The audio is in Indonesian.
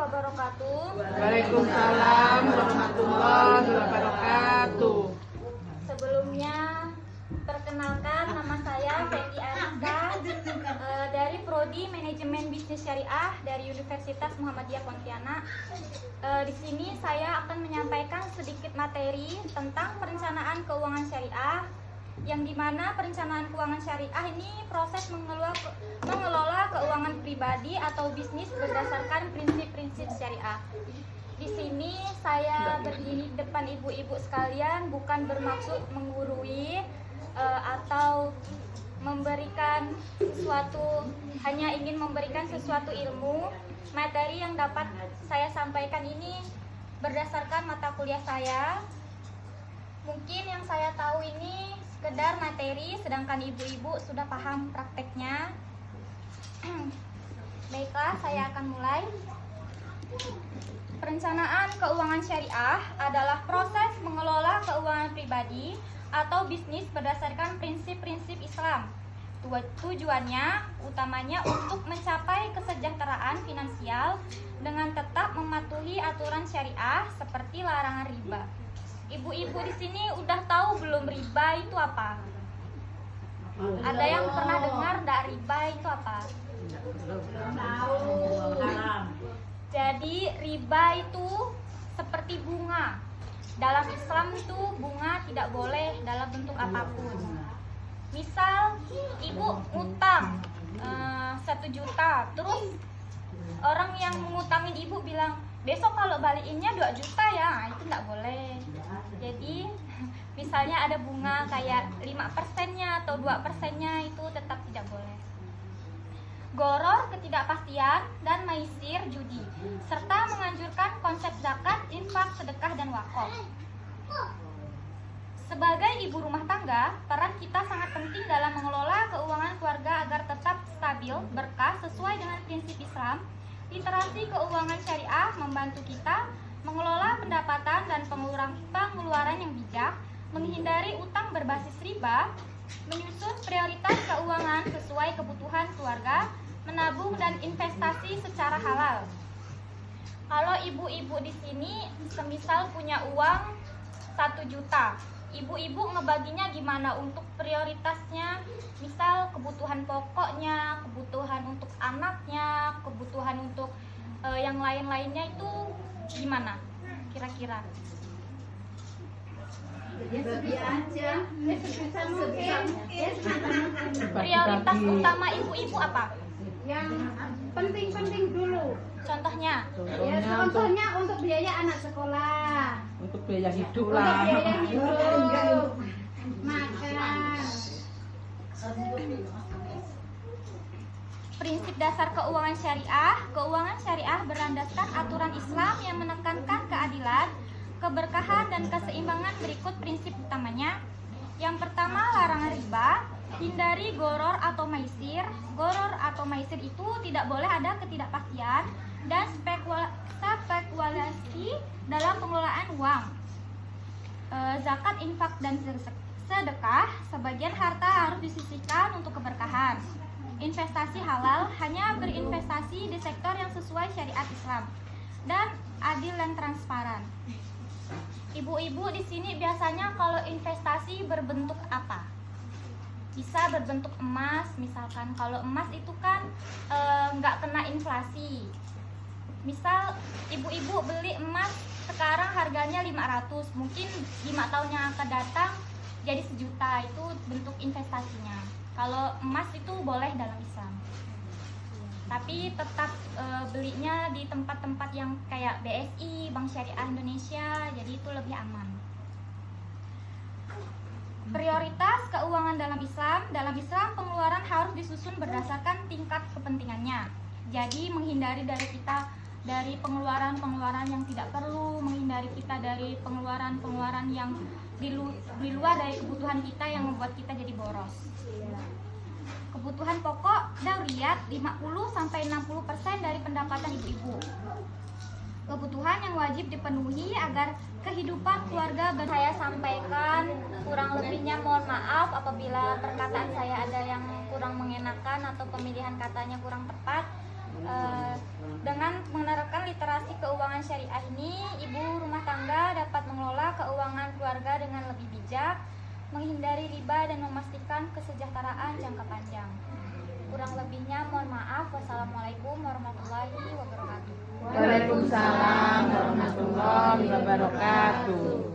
wabarakatuh. Waalaikumsalam warahmatullahi wabarakatuh. Sebelumnya, perkenalkan nama saya Fendi Arista dari Prodi Manajemen Bisnis Syariah dari Universitas Muhammadiyah Pontianak. Di sini saya akan menyampaikan sedikit materi tentang perencanaan keuangan syariah, yang dimana perencanaan keuangan syariah ini proses mengelola keuangan pribadi atau bisnis berdasarkan prinsip-prinsip syariah. Di sini saya berdiri di depan ibu-ibu sekalian bukan bermaksud menggurui atau memberikan sesuatu, hanya ingin memberikan sesuatu ilmu. Materi yang dapat saya sampaikan ini berdasarkan mata kuliah saya. Mungkin yang saya tahu ini sekedar materi, sedangkan ibu-ibu sudah paham prakteknya. Baiklah, saya akan mulai. Perencanaan keuangan syariah adalah proses mengelola keuangan pribadi atau bisnis berdasarkan prinsip-prinsip Islam. Tujuannya utamanya untuk mencapai kesejahteraan finansial dengan tetap mematuhi aturan syariah seperti larangan riba. Ibu-ibu di sini udah tahu belum riba itu apa? Ada yang pernah dengar enggak riba itu apa? Jadi riba itu seperti bunga. Dalam Islam itu bunga tidak boleh dalam bentuk apapun. Misal ibu ngutang 1 juta, terus orang yang mengutangin ibu bilang besok kalau balikinnya 2 juta ya, itu nggak boleh. Jadi misalnya ada bunga kayak 5%-nya atau 2%-nya itu tetap tidak boleh. Goror, ketidakpastian, dan maisir, judi, serta menganjurkan konsep zakat, infak, sedekah, dan wakaf. Sebagai ibu rumah tangga, peran kita sangat penting dalam mengelola keuangan keluarga agar tetap stabil, berkah, sesuai dengan prinsip Islam. Literasi keuangan syariah membantu kita mengelola pendapatan dan pengeluaran yang bijak, menghindari utang berbasis riba, menyusun prioritas keuangan sesuai kebutuhan keluarga, menabung dan investasi secara halal. Kalau ibu-ibu di sini semisal punya uang 1 juta, ibu-ibu ngebaginya gimana untuk prioritasnya? Misal kebutuhan pokoknya, kebutuhan untuk anaknya, kebutuhan untuk yang lain-lainnya itu gimana kira-kira? Prioritas utama ibu-ibu apa? Yang penting-penting dulu. Contohnya? Ya, contohnya untuk biaya anak sekolah, Untuk biaya hidup untuk lah. biaya hidup, makan. Prinsip dasar keuangan syariah. Keuangan syariah berlandaskan aturan Islam yang menekankan keadilan, keberkahan, dan keseimbangan. Berikut prinsip utamanya. Yang pertama, larangan riba. Hindari goror atau maisir. Goror atau maisir itu tidak boleh ada ketidakpastian dan spekulasi dalam pengelolaan uang. Zakat, infak, dan sedekah. Sebagian harta harus disisihkan untuk keberkahan. Investasi halal, hanya berinvestasi di sektor yang sesuai syariat Islam dan adil dan transparan. Ibu-ibu di sini biasanya kalau investasi berbentuk apa? Bisa berbentuk emas, misalkan. Kalau emas itu kan nggak kena inflasi. Misal ibu-ibu beli emas sekarang harganya 500, mungkin 5 tahun yang akan datang jadi 1 juta, itu bentuk investasinya. Kalau emas itu boleh dalam Islam, tapi tetap belinya di tempat-tempat yang kayak BSI, Bank Syariah Indonesia, jadi itu lebih aman. Prioritas keuangan dalam Islam. Dalam Islam pengeluaran harus disusun berdasarkan tingkat kepentingannya. Jadi menghindari dari pengeluaran yang tidak perlu, menghindari kita dari pengeluaran yang di luar dari kebutuhan kita yang membuat kita jadi boros. Kebutuhan pokok dauriyat 50-60% dari pendapatan ibu-ibu. Kebutuhan yang wajib dipenuhi agar kehidupan keluarga saya sampaikan. Kurang lebihnya mohon maaf apabila perkataan saya ada yang kurang mengenakan atau pemilihan katanya kurang tepat. Dengan menerapkan literasi syariah ini, ibu rumah tangga dapat mengelola keuangan keluarga dengan lebih bijak, menghindari riba dan memastikan kesejahteraan jangka panjang. Kurang lebihnya mohon maaf. Wassalamualaikum warahmatullahi wabarakatuh. Waalaikumsalam warahmatullahi wabarakatuh.